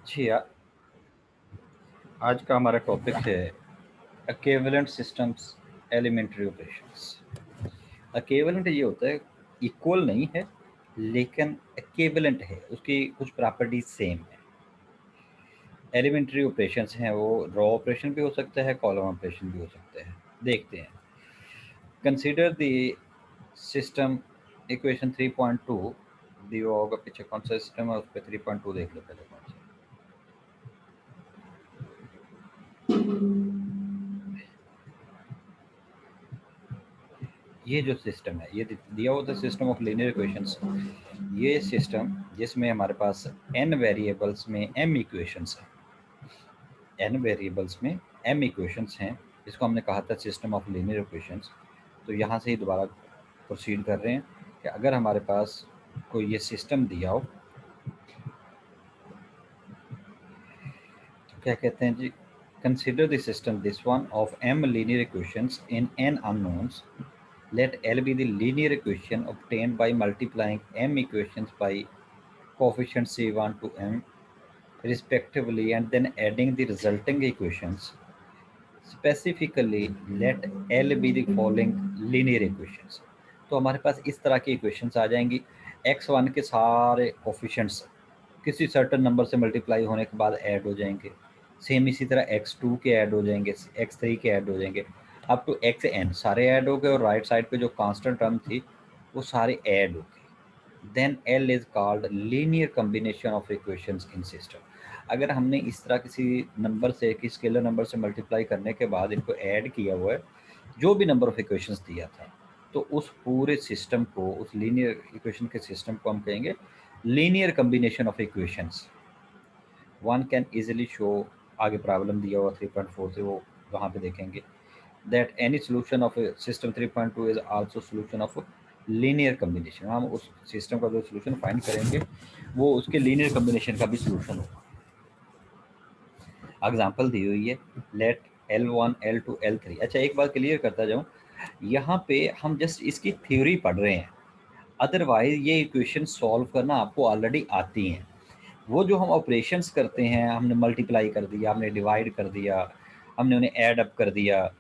जी आज का हमारा टॉपिक है equivalent systems elementary operations. Equivalent ये होता है इक्वल नहीं है लेकिन इक्विवेलेंट है, उसकी कुछ प्रॉपर्टीज सेम है। एलिमेंट्री ऑपरेशंस हैं वो रॉ ऑपरेशन भी हो सकता है, कॉलम ऑपरेशन भी हो सकते हैं। देखते हैं। कंसीडर द सिस्टम इक्वेशन 3.2 दिया होगा पीछे कौन सा सिस्टम है उस पर 3.2 देख लो पहले कौन सा। ये जो सिस्टम है ये दिया हुआ था सिस्टम ऑफ लीनियर इक्वेशंस। ये सिस्टम जिसमें हमारे पास n वेरिएबल्स में m इक्वेशंस हैं, n वेरिएबल्स में m इक्वेशंस हैं, इसको हमने कहा था सिस्टम ऑफ लीनियर इक्वेशंस। तो यहाँ से ही दोबारा प्रोसीड कर रहे हैं कि अगर हमारे पास कोई ये सिस्टम दिया हो तो क्या कहते हैं जी, consider the system this one of m linear equations in n unknowns. Let L be the linear equation obtained by multiplying m equations by coefficients C1 to m respectively and then adding the resulting equations. Specifically, let L be the following linear equations. तो हमारे पास इस तरह की equations आ जाएंगी। x1 के सारे coefficients किसी certain number से मल्टीप्लाई होने के बाद ऐड हो जाएंगे। सेम इसी तरह x2 के ऐड हो जाएंगे, x3 के ऐड हो जाएंगे, अप टू xn सारे ऐड हो गए और राइट साइड पे जो कांस्टेंट टर्म थी वो सारे ऐड हो गए। Then L is called linear combination of equations in system. अगर हमने इस तरह किसी नंबर से कि स्केलर नंबर से मल्टीप्लाई करने के बाद इनको ऐड किया हुआ है, जो भी नंबर ऑफ इक्वेशंस दिया था, तो उस पूरे सिस्टम को, उस लीनियर इक्वेशन के सिस्टम को हम कहेंगे linear combination of equations. One can easily show, आगे प्रॉब्लम दिया हुआ 3.4 से वो वहाँ पे देखेंगे, that any solution of system 3.2 is also solution of linear combination. हम उस सिस्टम का जो सोल्यूशन फाइंड करेंगे वो उसके लीनियर कॉम्बिनेशन का भी सोल्यूशन होगा। एग्जाम्पल दी हुई है, लेट L1 L2 L3। अच्छा, एक बात क्लियर करता जाऊँ, यहाँ पे हम जस्ट इसकी थ्योरी पढ़ रहे हैं, अदरवाइज ये इक्वेशन सॉल्व करना आपको ऑलरेडी आती हैं। वो जो हम ऑपरेशंस करते हैं, हमने मल्टीप्लाई कर दिया, हमने डिवाइड कर दिया, हमने उन्हें ऐड अप कर दिया,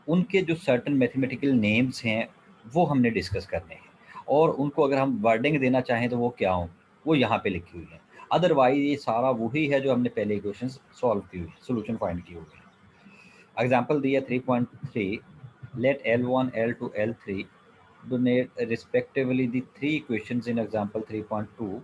उनके जो सर्टन मैथमेटिकल नेम्स हैं वो हमने डिस्कस करने हैं, और उनको अगर हम वर्डिंग देना चाहें तो वो क्या हों, वो यहाँ पे लिखी हुई है। अदरवाइज ये सारा वही है जो हमने पहले इक्वेशन सॉल्व की हुई है, सोल्यूशन फाइंड किए हुए हैं। एग्जाम्पल दिया 3.3, late L1 L2 L3 donate respectively the three equations in example 3.2।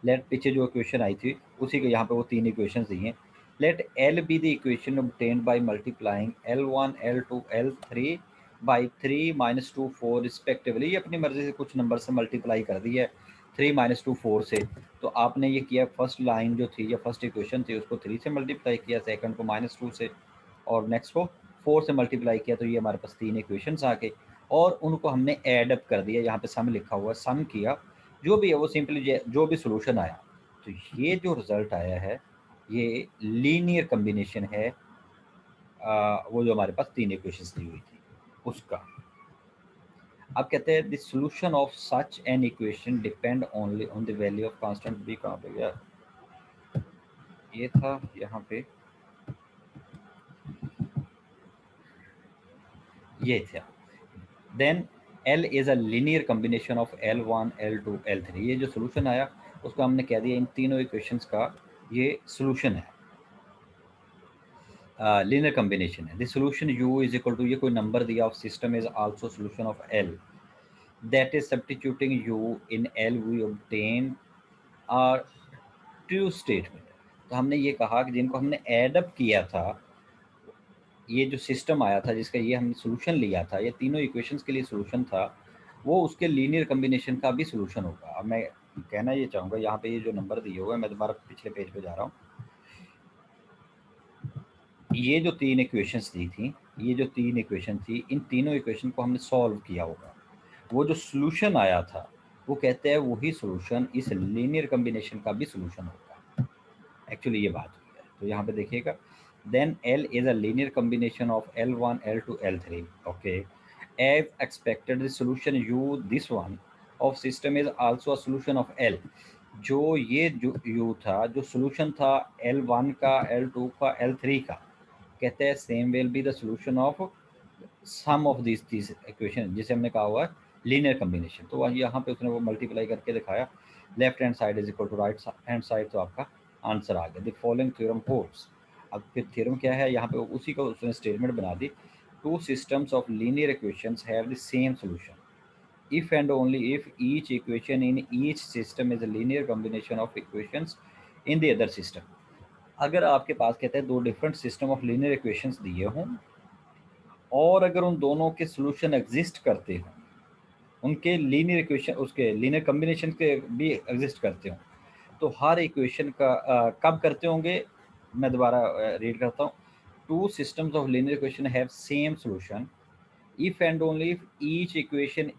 Late पीछे जो इक्वेशन आई थी उसी के यहाँ पे वो तीन इक्वेशन दी हैं। Let L be the equation obtained by multiplying L1 L2 L3 by 3 - 2 4 respectively. ये अपनी मर्जी से कुछ नंबर से मल्टीप्लाई कर दी है 3 - 2 4 से। तो आपने ये किया, फर्स्ट लाइन जो थी या फर्स्ट इक्वेशन थी उसको 3 से मल्टीप्लाई किया, सेकंड को -2 से, और नेक्स्ट को 4 से मल्टीप्लाई किया। तो ये हमारे पास तीन इक्वेशंस आ गए और उनको हमने ऐड अप कर दिया। यहाँ पे सम लिखा हुआ है, सम किया, जो भी है वो सिंपली जो भी सोल्यूशन आया, तो ये जो रिजल्ट आया है ये लीनियर कॉम्बिनेशन है। वो जो हमारे पास तीन इक्वेशंस दी हुई थी उसका। अब कहते हैं the solution of such an equation depend only on the value of constant b. कहाँ पे गया, ये था यहाँ पे, ये था। Then L is a linear combination of L1 L2 L3। ये जो सोल्यूशन आया उसको हमने कह दिया इन तीनों इक्वेशंस का ये सोल्यूशन है, लीनियर कॉम्बिनेशन है। The solution U is equal to, ये कोई नंबर दिया of system is also solution of L, that is substituting U in L we obtain are true statement. तो हमने ये कहा कि जिनको हमने एड अप किया था, ये जो सिस्टम आया था जिसका ये हमने सोल्यूशन लिया था, ये तीनों इक्वेशंस के लिए सोल्यूशन था, वो उसके लीनियर कॉम्बिनेशन का भी सोल्यूशन होगा। अब मैं कहना ये चाहूँगा, यहाँ पे ये जो नंबर दिए हुए हैं, मैं दोबारा पिछले पेज पे जा रहा हूँ, ये जो तीन इक्वेशंस दी थी, ये जो तीन इक्वेशन थी, इन तीनों इक्वेशन को हमने सॉल्व किया होगा। वो जो सोल्यूशन आया था वो कहते हैं वही सोल्यूशन इस लीनियर कॉम्बिनेशन का भी सोल्यूशन होगा। एक्चुअली ये बात हुई है। तो यहाँ पे देखिएगा, then L is a linear combination of L1 L2 L3। Okay, as expected the solution U, this one of system is also a solution of L। जो ये जो u था, जो सोल्यूशन था L1 का, L2 का, L3 का, कहते हैं same will be the solution of sum of this equation, जिसे हमने कहा हुआ है लीनियर कम्बिनेशन। तो वह यहाँ पे उसने वो मल्टीप्लाई करके दिखाया, left hand side is equal to right hand side, तो आपका आंसर आ गया। The following theorem holds. अब फिर थ्योरम क्या है, यहाँ पे उसी का उसने स्टेटमेंट बना दी। Two systems of linear equations have the same solution if and only if each equation in each system is a linear combination of equations in the other system। अगर आपके पास कहते हैं दो different system of linear equations दिए हों और अगर उन दोनों के सॉल्यूशन एग्जिस्ट करते हों, उनके लीनियर इक्वेशन उसके लीनियर कॉम्बिनेशन के भी एग्जिस्ट करते हों, तो हर इक्वेशन का कब करते होंगे, मैं दोबारा रीड करता हूँ। Two systems of linear equation have same solution if and only if each equation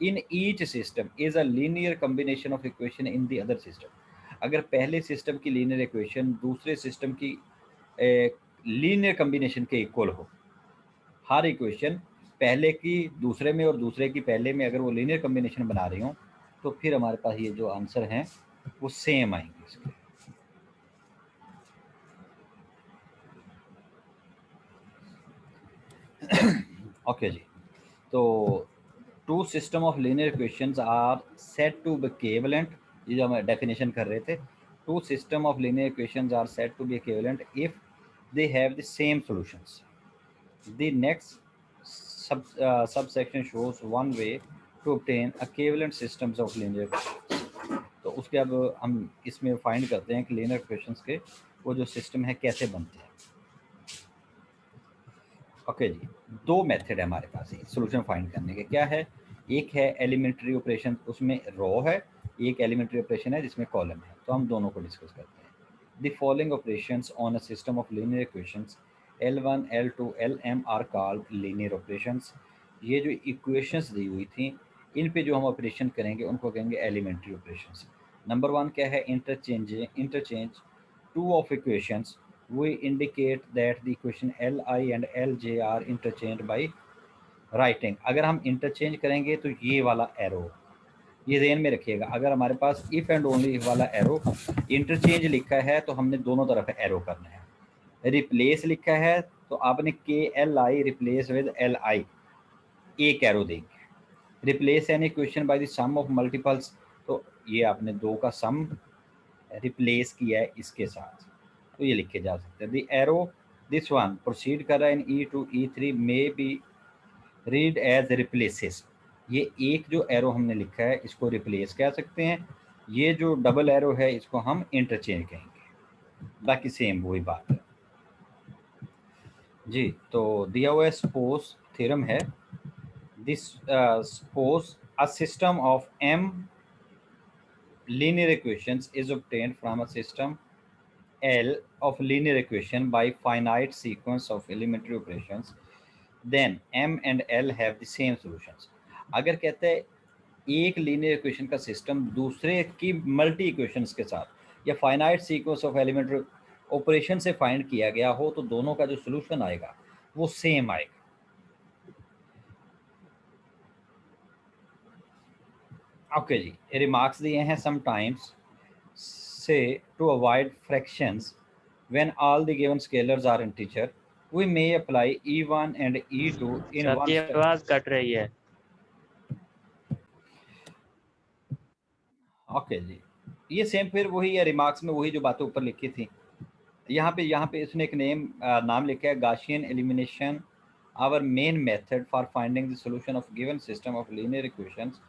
in each system is a linear combination of equation in the other system। अगर पहले सिस्टम की लीनियर इक्वेशन दूसरे system की linear combination के equal हो, हर equation पहले की दूसरे में और दूसरे की पहले में अगर वो लीनियर कॉम्बिनेशन बना रही हो, तो फिर हमारे पास ये जो आंसर हैं वो सेम आएंगे इसके। ओके जी, तो two system of linear equations are said to be equivalent, ये जो हम डेफिनेशन कर रहे थे, two system of linear equations are said to be equivalent if they have the same solutions. The next subsection shows one way to obtain equivalent systems of linear equations। तो उसके अब हम इसमें फाइंड करते हैं कि लीनियर इक्वेशंस के वो जो सिस्टम है कैसे बनते हैं। ओके जी, दो मेथड है हमारे पास सॉल्यूशन फाइंड करने के। क्या है, एक है एलिमेंट्री ऑपरेशन, उसमें रो है, एक एलिमेंट्री ऑपरेशन है जिसमें कॉलम है। तो हम दोनों को डिस्कस करते हैं। The following operations on a system of linear equations L1, L2, Lm are called linear operations. ये जो इक्वेशंस दी हुई थी, इन पे जो हम ऑपरेशन करेंगे उनको कहेंगे एलिमेंट्री ऑपरेशंस। नंबर वन क्या है, interchange two of equations, we indicate that the equation Li and Lj are interchanged by writing। अगर हम इंटरचेंज करेंगे तो ये वाला एरो, ये ध्यान में रखिएगा, अगर हमारे पास इफ एंड ओनली वाला एरो इंटरचेंज लिखा है तो हमने दोनों तरफ एरो करना है। रिप्लेस लिखा है तो आपने KLI रिप्लेस विद LI, एक एरो देंगे। Replace an equation by the sum of multiples, तो ये आपने दो का सम रिप्लेस किया है इसके साथ, तो ये लिखे जा सकते हैं। The arrow this one proceed कर रहा है in E2 E3 may be read as replaces. ये एक जो एरो हमने लिखा है इसको रिप्लेस कह सकते हैं, ये जो डबल एरो है इसको हम इंटरचेंज कहेंगे। बाकी सेम वही बात है जी। तो दिया हुआ सपोज थ्योरम है, this suppose a system of m linear equations is obtained from a system L of linear equation by finite sequence of elementary operations, then M and L have the same solutions। अगर कहते हैं एक linear equation का system दूसरे की multi equations के साथ या finite sequence of elementary operation से फाइंड किया गया हो, तो दोनों का जो सोल्यूशन आएगा वो सेम आएगा। ओके जी, रिमार्क्स दिए हैं, समटाइम्स से to avoid fractions when all the given scalars are integer, we may apply E1 and E2 in sir one की step। आवाज कट रही है। ओके जी, ये सेम फिर वही है, रिमार्क्स में वही जो बातें ऊपर लिखी थी। यहाँ पे इसने एक नाम लिखा है, Gaussian elimination our main method for finding the solution of given system of linear equations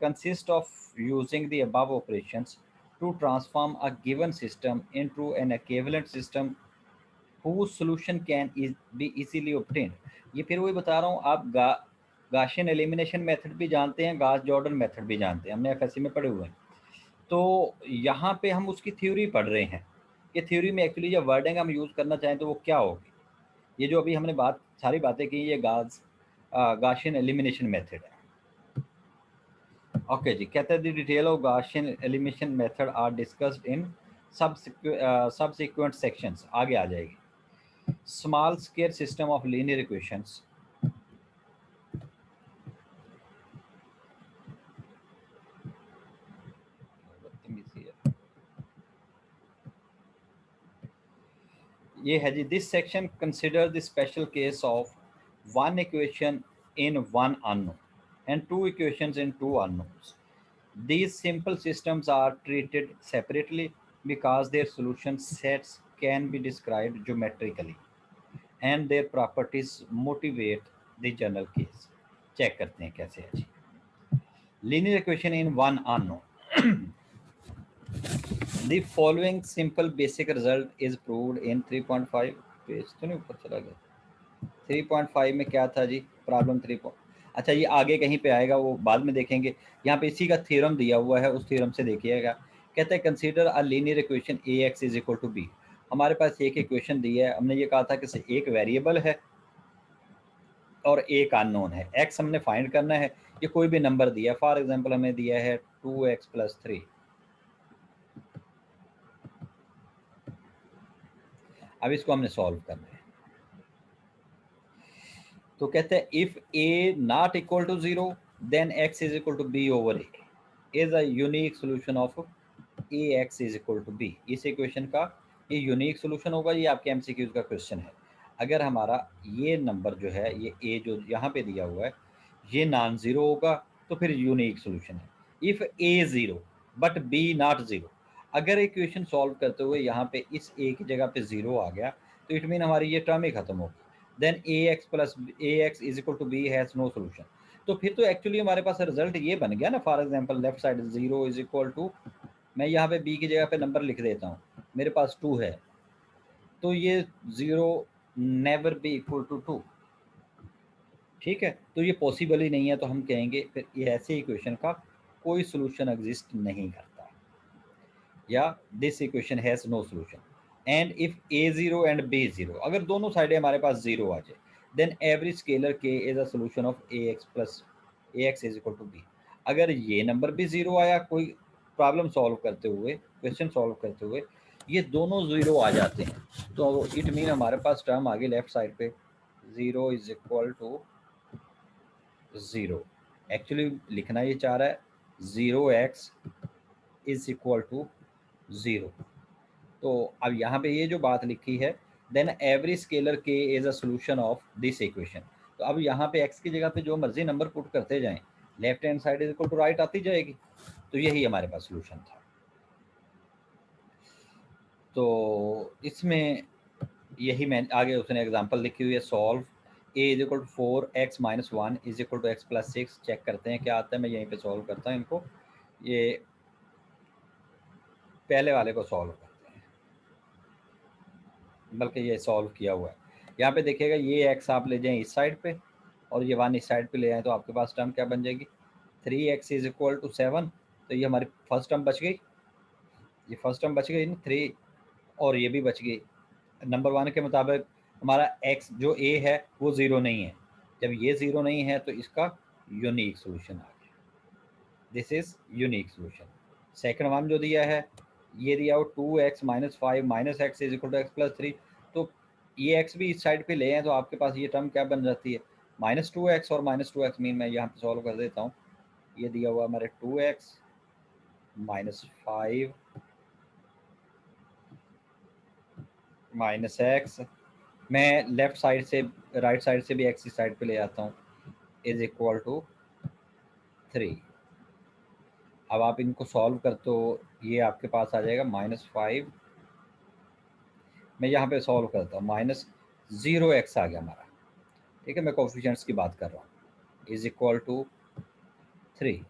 consist of using the above operations to transform a given system into an equivalent system whose solution can be easily obtained। ये फिर वही बता रहा हूँ, आप Gaussian elimination method भी जानते हैं, गास जॉर्डन मेथड भी जानते हैं, हमने एफएससी में पढ़े हुए हैं। तो यहाँ पे हम उसकी थ्योरी पढ़ रहे हैं कि थ्योरी में एक्चुअली जब वर्डिंग हम यूज़ करना चाहें तो वो क्या होगी। ये जो अभी हमने सारी बातें की, ये गाशियन एलिमिनेशन मेथड है। ओके जी, कहते हैं the detail of Gaussian elimination method are discussed in subsequent sections, आगे आ जाएगी। Small square system of linear equations, ये है जी, this section consider the special case of one equation in one unknown and two equations in two unknowns. These simple systems are treated separately because their solution sets can be described geometrically and their properties motivate the general case. Check करते हैं कैसे है जी. Linear equation in one unknown. The following simple basic result is proved in 3.5. Page तो नहीं ऊपर चला गया. 3.5 में क्या था जी, प्रॉब्लम 3. अच्छा, ये आगे कहीं पे आएगा, वो बाद में देखेंगे. यहाँ पे इसी का थ्योरम दिया हुआ है, उस थ्योरम से देखिएगा. कहते हैं consider a linear equation a x is equal to b. हमारे पास एक इक्वेशन दी है. हमने ये कहा था कि एक वेरिएबल है और एक अननोन है. एक्स हमने फाइंड करना है. ये कोई भी नंबर दिया है. फॉर एग्जाम्पल हमें दिया है 2x+3. अब इसको हमने सॉल्व करना है. तो कहते हैं if a not equal to 0 then x is equal to b over a is a unique solution of a x is equal to b. इस इक्वेशन का ये यूनिक सोल्यूशन होगा. ये आपके एमसीक्यूज का क्वेश्चन है. अगर हमारा ये नंबर जो है, ये ए जो यहाँ पे दिया हुआ है, ये नॉन ज़ीरो होगा तो फिर यूनिक सोल्यूशन है. If a zero but b not zero. अगर इक्वेशन सॉल्व करते हुए यहाँ पे इस ए की जगह पे ज़ीरो आ गया तो इट मीन हमारी ये टर्म ही खत्म होगी. Then a x is equal to b has no solution. तो फिर तो एक्चुअली हमारे पास रिजल्ट ये बन गया ना. For example left side 0 is equal to, मैं यहाँ पे बी की जगह पे नंबर लिख देता हूँ. मेरे पास 2 है तो ये 0 नेवर बी इक्वल टू 2. ठीक है, तो ये पॉसिबल ही नहीं है. तो हम कहेंगे फिर ये ऐसे इक्वेशन का कोई सोल्यूशन एग्जिस्ट नहीं करता, या this equation has no solution. And if a zero and b zero, अगर दोनों साइडें हमारे पास ज़ीरो आ जाए, then every scalar k is a solution of a x is equal to b. अगर ये नंबर भी ज़ीरो आया कोई प्रॉब्लम सॉल्व करते हुए, क्वेश्चन सॉल्व करते हुए, ये दोनों ज़ीरो आ जाते हैं, तो इट मीन हमारे पास टर्म आगे लेफ्ट साइड पे 0 इज इक्वल टू 0. एक्चुअली लिखना ये चाह रहा है 0x इज इक्वल टू 0. तो अब यहाँ पे ये जो बात लिखी है, then every scalar k is a solution of this equation. तो अब यहाँ पे x की जगह पे जो मर्जी नंबर पुट करते जाएं, left hand side is equal to right आती जाएगी. तो यही हमारे पास सोल्यूशन था. तो इसमें यही मैं आगे उसने एग्जांपल लिखी हुई है. Solve a is equal to 4x-1 is equal to x+6. चेक करते हैं क्या आता है. मैं यहीं पे सॉल्व करता हूँ इनको. ये पहले वाले को सॉल्व करते हैं, बल्कि ये सॉल्व किया हुआ है. यहाँ पे देखिएगा ये x आप ले जाएं इस साइड पे और ये 1 इस साइड पे ले आए तो आपके पास टर्म क्या बन जाएगी, 3x इज इक्वल टू 7. तो ये हमारी फर्स्ट टर्म बच गई. ये फर्स्ट टर्म बच गई ना 3, और ये भी बच गई. नंबर 1 के मुताबिक हमारा x जो a है वो 0 नहीं है. जब ये 0 नहीं है तो इसका यूनिक सोल्यूशन आ गया. This is unique solution. Second one जो दिया है, ये दिया हो 2x-5 minus x is equal to x+3. तो ये x भी इस साइड पे ले हैं तो आपके पास ये टर्म क्या बन जाती है, -2x. और -2x मीन मैं यहाँ पे सॉल्व कर देता हूँ. ये दिया हुआ हमारे 2x -5 माइनस एक्स. मैं लेफ्ट साइड से राइट साइड से भी एक्स की साइड पे ले आता हूँ, इज इक्वल टू 3. अब आप इनको सॉल्व करते हो, ये आपके पास आ जाएगा -5. मैं यहाँ पे सॉल्व करता हूँ, -0x आ गया हमारा. ठीक है, मैं कोफिशिएंट्स की बात कर रहा हूँ. Is equal to 3.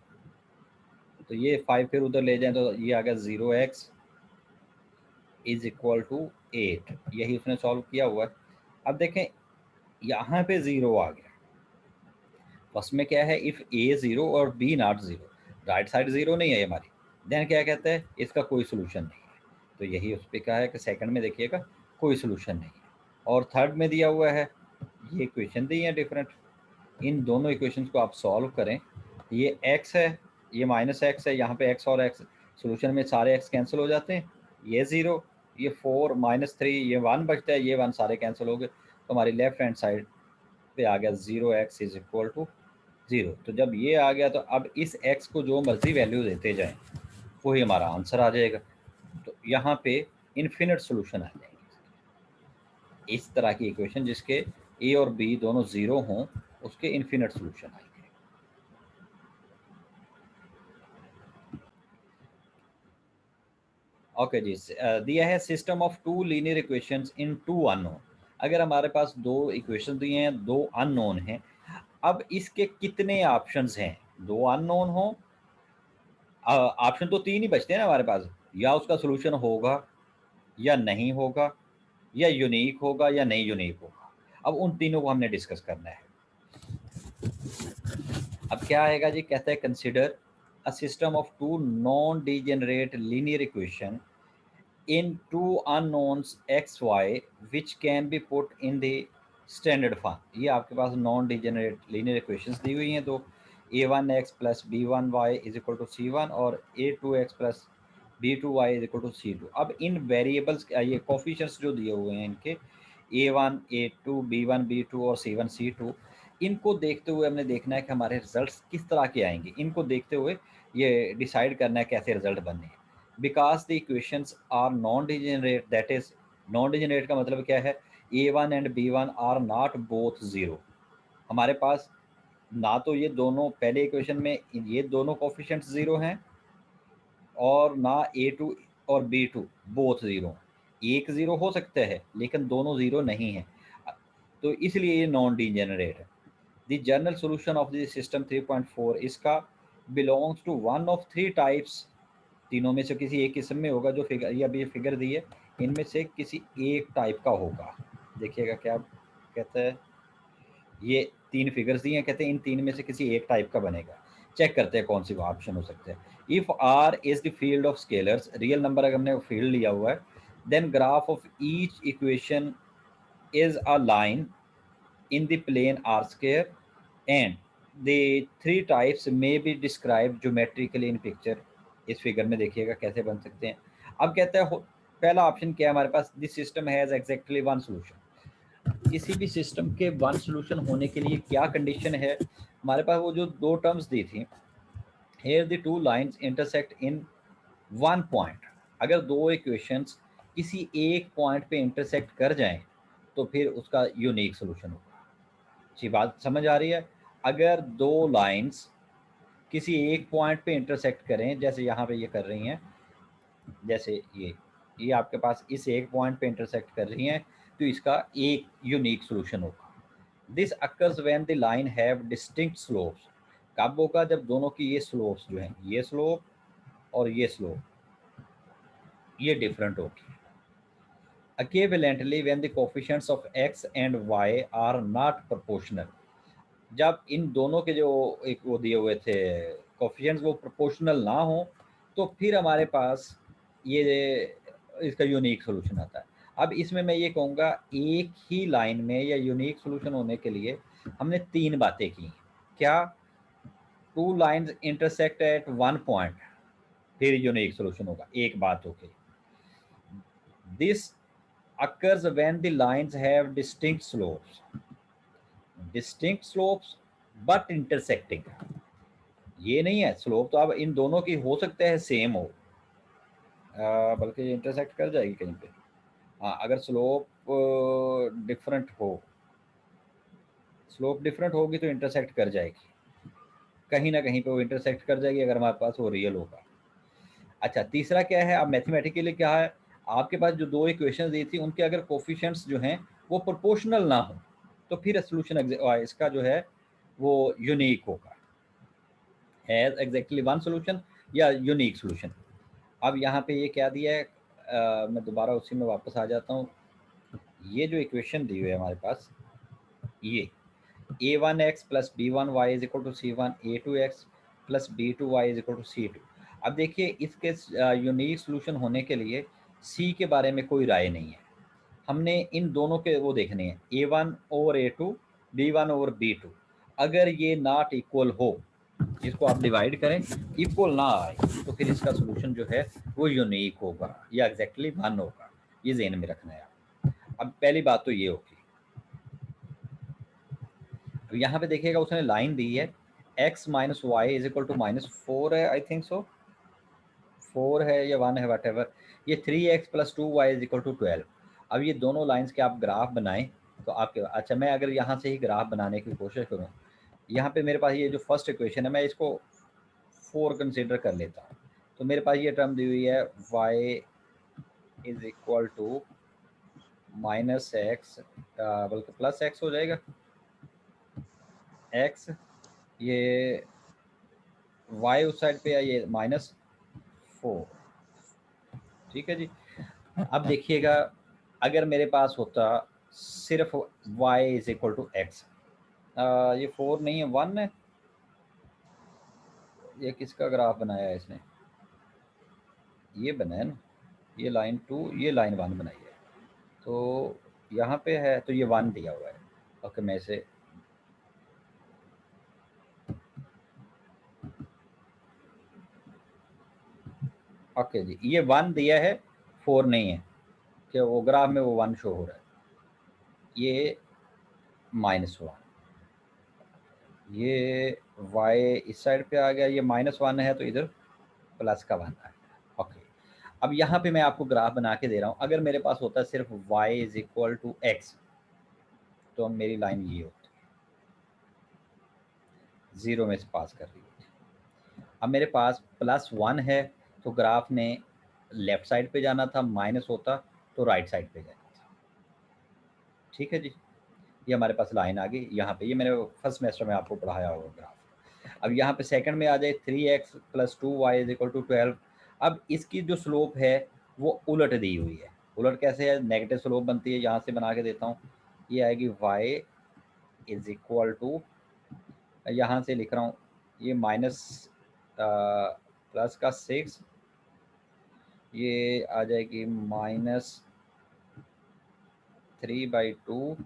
तो ये 5 फिर उधर ले जाएं तो ये आ गया 0x इज इक्वल टू 8. यही उसने सॉल्व किया हुआ है. अब देखें यहाँ पे 0 आ गया. फर्स्ट में क्या है, इफ़ ए 0 और बी नॉट 0. राइट साइड 0 नहीं है हमारी. देन क्या कहते हैं, इसका कोई सोल्यूशन नहीं है. तो यही उस पर कहा है कि सेकंड में देखिएगा कोई सोल्यूशन नहीं है. और थर्ड में दिया हुआ है, ये इक्वेशन दी है डिफरेंट. इन दोनों इक्वेशंस को आप सॉल्व करें. ये x है, ये -x है. यहाँ पे x और x सोल्यूशन में सारे x कैंसिल हो जाते हैं. ये 0, ये 4 -3, ये 1 बचता है. ये 1 सारे कैंसिल हो गए. तो हमारी लेफ्ट हैंड साइड पे आ गया 0x इज इक्वल टू 0. तो जब ये आ गया तो अब इस x को जो मर्जी वैल्यू देते जाएं वही हमारा आंसर आ जाएगा. तो यहाँ पे इन्फिनिट सोल्यूशन आ जाएंगे. इस तरह की इक्वेशन जिसके ए और बी दोनों ज़ीरो हों उसके इन्फिनिट सोल्यूशन आएंगे। ओके जी, दिया है system of two linear equations in two unknown. अगर हमारे पास दो इक्वेशन दिए हैं, दो अननोन हैं, अब इसके कितने ऑप्शंस हैं? दो अननोन हो, ऑप्शन तो तीन ही बचते हैं ना हमारे पास, या उसका सोल्यूशन होगा या नहीं होगा, या यूनिक होगा या नहीं यूनिक होगा। अब उन तीनों को हमने डिस्कस करना है। अब क्या आएगा जी, कहता है consider a system of two non degenerate linear equation in two unknowns x y which can be put in the standard form। ये आपके पास नॉन डिजेनरेट लीनियर इक्वेशंस दी हुई हैं, तो a1x plus b1y is equal to c1 और a2x plus b2y is equal to c2। अब इन variables ये coefficients जो दिए हुए हैं इनके a1 a2 b1 b2 और c1 c2, इनको देखते हुए हमने देखना है कि हमारे रिजल्ट्स किस तरह के आएंगे। इनको देखते हुए ये डिसाइड करना है कैसे रिजल्ट बनने हैं। Because the equations are non degenerate, that is non degenerate का मतलब क्या है, a1 and b1 are not both zero. हमारे पास ना तो ये दोनों पहले इक्वेशन में ये दोनों कोफिशिएंट्स ज़ीरो हैं, और ना a2 और b2 बोथ ज़ीरो। एक ज़ीरो हो सकता है लेकिन दोनों ज़ीरो नहीं है, तो इसलिए ये नॉन डिजेनरेट है। The general solution of the system 3.4 इसका belongs to one of three types. तीनों में से किसी एक किस्म में होगा, जो फिगर ये अभी फिगर दी है इनमें से किसी एक टाइप का होगा। देखिएगा क्या कहता है, ये तीन फिगर्स दिए हैं, कहते हैं इन तीन में से किसी एक टाइप का बनेगा। चेक करते हैं कौन सी ऑप्शन हो सकते हैं। If r is the field of scalars, real number अगर हमने फील्ड लिया हुआ है, then graph of each equation is a line in the plane r square and the three types may be described geometrically in picture। इस figure में देखिएगा कैसे बन सकते हैं। अब कहता है पहला ऑप्शन क्या है हमारे पास, this system has exactly one solution. किसी भी सिस्टम के वन सोल्यूशन होने के लिए क्या कंडीशन है, हमारे पास वो जो दो टर्म्स दी थी, here the two lines intersect in one point. अगर दो इक्वेशंस किसी एक पॉइंट पे इंटरसेक्ट कर जाएं तो फिर उसका यूनिक सोल्यूशन होगा। अच्छी बात समझ आ रही है? अगर दो लाइंस किसी एक पॉइंट पे इंटरसेक्ट करें, जैसे यहाँ पे ये कर रही हैं, जैसे ये आपके पास इस एक पॉइंट पे इंटरसेक्ट कर रही हैं, तो इसका एक यूनिक सोल्यूशन होगा। This occurs when the line have distinct slopes. कब होगा? जब दोनों की ये स्लोप्स जो हैं, ये स्लोप और ये स्लोप, ये डिफरेंट होगी। Equivalently when the coefficients of x and y are not proportional। जब इन दोनों के जो एक वो दिए हुए थे कोफिशिएंट्स वो प्रोपोर्शनल ना हो, तो फिर हमारे पास ये इसका यूनिक सोल्यूशन आता है। अब इसमें मैं ये कहूँगा, एक ही लाइन में या यूनिक सोल्यूशन होने के लिए हमने तीन बातें की। क्या? To lines intersect at one point, फिर यूनिक सोल्यूशन होगा, एक बात हो गई। This occurs when the lines have distinct slopes, distinct slopes but intersecting। ये नहीं है स्लोप तो अब इन दोनों की हो सकता है सेम हो, बल्कि इंटरसेक्ट कर जाएगी कहीं पे। हाँ, अगर स्लोप डिफरेंट हो, स्लोप डिफरेंट होगी तो इंटरसेक्ट कर जाएगी, कहीं ना कहीं पे वो इंटरसेक्ट कर जाएगी अगर हमारे पास वो रियल होगा। अच्छा, तीसरा क्या है? अब मैथमेटिकली क्या है, आपके पास जो दो इक्वेशंस दी थी उनके अगर कोफिशिएंट्स जो हैं वो प्रोपोर्शनल ना हो, तो फिर सोल्यूशन इसका जो है वो यूनिक होगा, हैज एग्जैक्टली वन सोल्यूशन या यूनिक सोल्यूशन। अब यहाँ पे ये क्या दिया है, मैं दोबारा उसी में वापस आ जाता हूँ। ये जो इक्वेशन दी हुई है हमारे पास, ये a1x plus b1y is equal to c1, a2x plus b2y is equal to c2। अब देखिए इसके यूनिक सोल्यूशन होने के लिए c के बारे में कोई राय नहीं है, हमने इन दोनों के वो देखने हैं, a1 over a2, b1 over b2। अगर ये नॉट इक्वल हो, इसको आप डिवाइड करें, इक्वल ना आए, तो फिर इसका सोल्यूशन जो है वो यूनिक होगा या एग्जैक्टली वन होगा। ये ज़हन में रखना है आप। अब पहली बात तो ये होगी। अब यहाँ पे देखिएगा उसने लाइन दी है x minus y is equal to -4 है, आई थिंक सो 4 है या 1 है, वट एवर। ये 3x plus 2y is equal to 12। अब ये दोनों लाइंस के आप ग्राफ बनाएं तो आपके, अच्छा मैं अगर यहाँ से ही ग्राफ बनाने की कोशिश करूँ, यहाँ पे मेरे पास ये जो फर्स्ट इक्वेशन है मैं इसको 4 कंसिडर कर लेता हूँ। तो मेरे पास ये टर्म दी हुई है y is equal to minus x, बल्कि प्लस एक्स हो जाएगा, x, ये y उस साइड पे है, ये -4। ठीक है जी। अब देखिएगा अगर मेरे पास होता सिर्फ y is equal to x, ये 4 नहीं है 1 है, ये किसका ग्राफ बनाया है इसने, ये बनाया ना, ये लाइन 2 ये लाइन 1 बनाई है, तो यहाँ पे है तो ये 1 दिया हुआ है। ओके मैं इसे ओके जी, ये 1 दिया है 4 नहीं है, कि वो ग्राफ में वो 1 शो हो रहा है, ये -1, ये y इस साइड पे आ गया, ये -1 है तो इधर प्लस का 1 आ गया। ओके अब यहाँ पे मैं आपको ग्राफ बना के दे रहा हूँ, अगर मेरे पास होता है सिर्फ y is equal to x, तो मेरी लाइन ये होती, 0 में से पास कर रही होती। अब मेरे पास +1 है तो ग्राफ ने लेफ्ट साइड पे जाना था, माइनस होता तो राइट साइड पे जाना था। ठीक है जी, ये हमारे पास लाइन आ गई यहाँ पे, ये मैंने फर्स्ट सेमेस्टर में आपको पढ़ाया होगा ग्राफ। अब यहाँ पे सेकंड में आ जाए 3x + 2y is equal to 12। अब इसकी जो स्लोप है वो उलट दी हुई है। उलट कैसे है, नेगेटिव स्लोप बनती है, यहाँ से बना के देता हूँ, ये आएगी y इज इक्वल टू, यहाँ से लिख रहा हूँ, ये माइनस प्लस का 6, ये आ जाएगी -3/2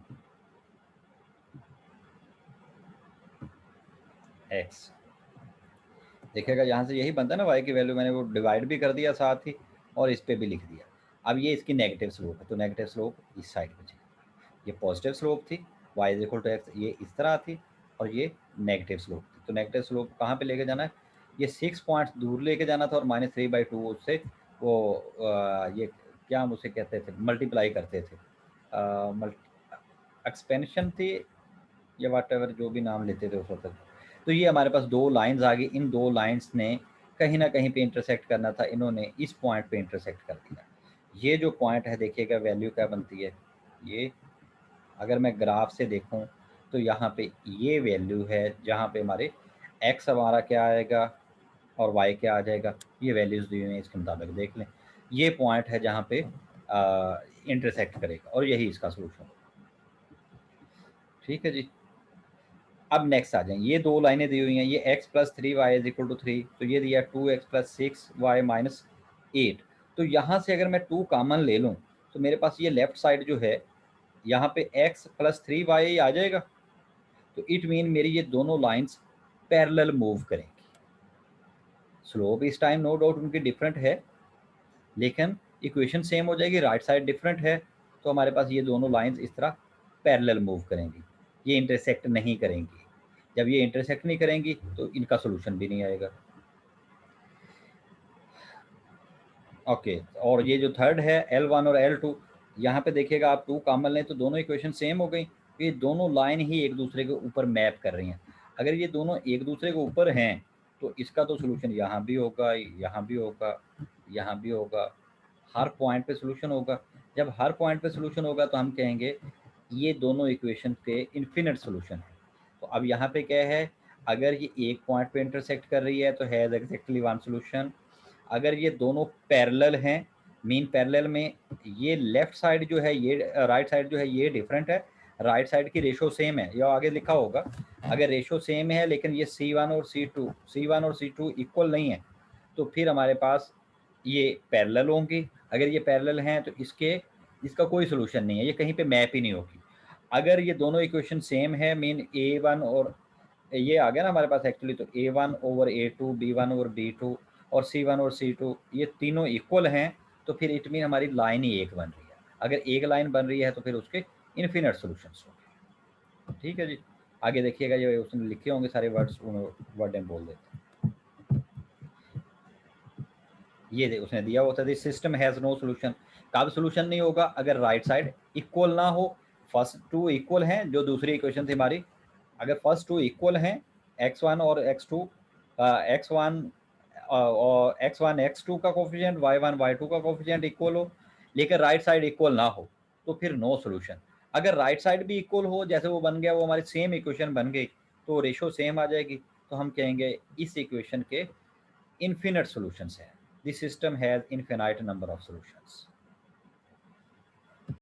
x। देखिएगा यहाँ से यही बनता है ना, y की वैल्यू मैंने वो डिवाइड भी कर दिया साथ ही और इस पे भी लिख दिया। अब ये इसकी नेगेटिव स्लोप है तो नेगेटिव स्लोप इस साइड पे चली, ये पॉजिटिव स्लोप थी y is equal to x, ये इस तरह थी, और ये नेगेटिव स्लोप थी। तो नेगेटिव स्लोप कहाँ पे लेके जाना है, ये 6 पॉइंट्स दूर लेके जाना था, और -3/2 उससे वो ये क्या हम उसे कहते थे, मल्टीप्लाई करते थे, एक्सपेंशन थी या वाट एवर जो भी नाम लेते थे उस वक्त। तो ये हमारे पास दो लाइंस आ गई, इन दो लाइंस ने कहीं ना कहीं पे इंटरसेक्ट करना था, इन्होंने इस पॉइंट पे इंटरसेक्ट कर दिया। ये जो पॉइंट है देखिएगा वैल्यू क्या बनती है, ये अगर मैं ग्राफ से देखूं तो यहाँ पे ये वैल्यू है जहाँ पे हमारे x हमारा क्या आएगा और y क्या आ जाएगा, ये वैल्यूज दी हुई हैं, इसके मुताबिक देख लें। ये पॉइंट है जहाँ पे इंटरसेक्ट करेगा और यही इसका सोल्यूशन होगा। ठीक है जी। अब नेक्स्ट आ जाए, ये दो लाइनें दी हुई हैं, ये x + 3y is equal to 3, तो ये दिया 2x + 6y - 8। तो यहाँ से अगर मैं 2 कॉमन ले लूँ तो मेरे पास ये लेफ्ट साइड जो है यहाँ पे x + 3y आ जाएगा। तो इट मीन मेरी ये दोनों लाइंस पैरेलल मूव करेंगी। स्लोप इस टाइम नो डाउट उनकी डिफरेंट है, लेकिन इक्वेशन सेम हो जाएगी, राइट साइड डिफरेंट है, तो हमारे पास ये दोनों लाइंस इस तरह पैरेलल मूव करेंगी, ये इंटरसेक्ट नहीं करेंगी। जब ये इंटरसेक्ट नहीं करेंगी तो इनका सोल्यूशन भी नहीं आएगा। ओके और ये जो थर्ड है L1 और L2, यहाँ पे देखिएगा आप 2 कॉमन लें तो दोनों इक्वेशन सेम हो गई, ये दोनों लाइन ही एक दूसरे के ऊपर मैप कर रही हैं। अगर ये दोनों एक दूसरे के ऊपर हैं तो इसका तो सोल्यूशन यहाँ भी होगा, यहाँ भी होगा, यहाँ भी होगा, हर पॉइंट पे सोल्यूशन होगा। जब हर पॉइंट पे सोल्यूशन होगा तो हम कहेंगे ये दोनों इक्वेशन के इन्फिनिट सोल्यूशन है। तो अब यहाँ पे क्या है, अगर ये एक पॉइंट पे इंटरसेक्ट कर रही है तो हैज़ एग्जैक्टली वन सोल्यूशन। अगर ये दोनों पैरेलल हैं, मीन पैरेलल में ये लेफ्ट साइड जो है, ये राइट साइड जो है ये डिफरेंट है, राइट साइड की रेशो सेम है, या आगे लिखा होगा अगर रेशो सेम है लेकिन ये C1 और C2 इक्वल नहीं है तो फिर हमारे पास ये पैरेलल होंगी। अगर ये पैरेलल हैं तो इसका कोई सोल्यूशन नहीं है, ये कहीं पे मैप ही नहीं होगी। अगर ये दोनों इक्वेशन सेम है, मीन A1 और ये आ गया ना हमारे पास एक्चुअली, तो A1/A2, B1/B2 और C1/C2 ये तीनों इक्वल हैं, तो फिर इट मीन हमारी लाइन ही एक बन रही है। अगर एक लाइन बन रही है तो फिर उसके इन्फिनिट सॉल्यूशंस होंगे। ठीक है जी। आगे देखिएगा, ये उसने लिखे होंगे सारे वर्ड्स, वर्ड में बोल देते हैं। ये उसने दिया हुआ था, this system has no solution, कब सोल्यूशन नहीं होगा? अगर राइट साइड इक्वल ना हो, फर्स्ट टू इक्वल हैं, जो दूसरी इक्वेशन थी हमारी, अगर फर्स्ट टू इक्वल हैं x1 और x2, x1 और x1 x2 का कोफिशिएंट, y1 y2 का कोफिशिएंट इक्वल हो, लेकिन राइट साइड इक्वल ना हो, तो फिर नो सोल्यूशन। अगर राइट साइड भी इक्वल हो, जैसे वो बन गया, वो हमारी सेम इक्वेशन बन गई, तो रेशो सेम आ जाएगी, तो हम कहेंगे इस इक्वेशन के इन्फिनिट सॉल्यूशंस हैं। This system has infinite number of solutions.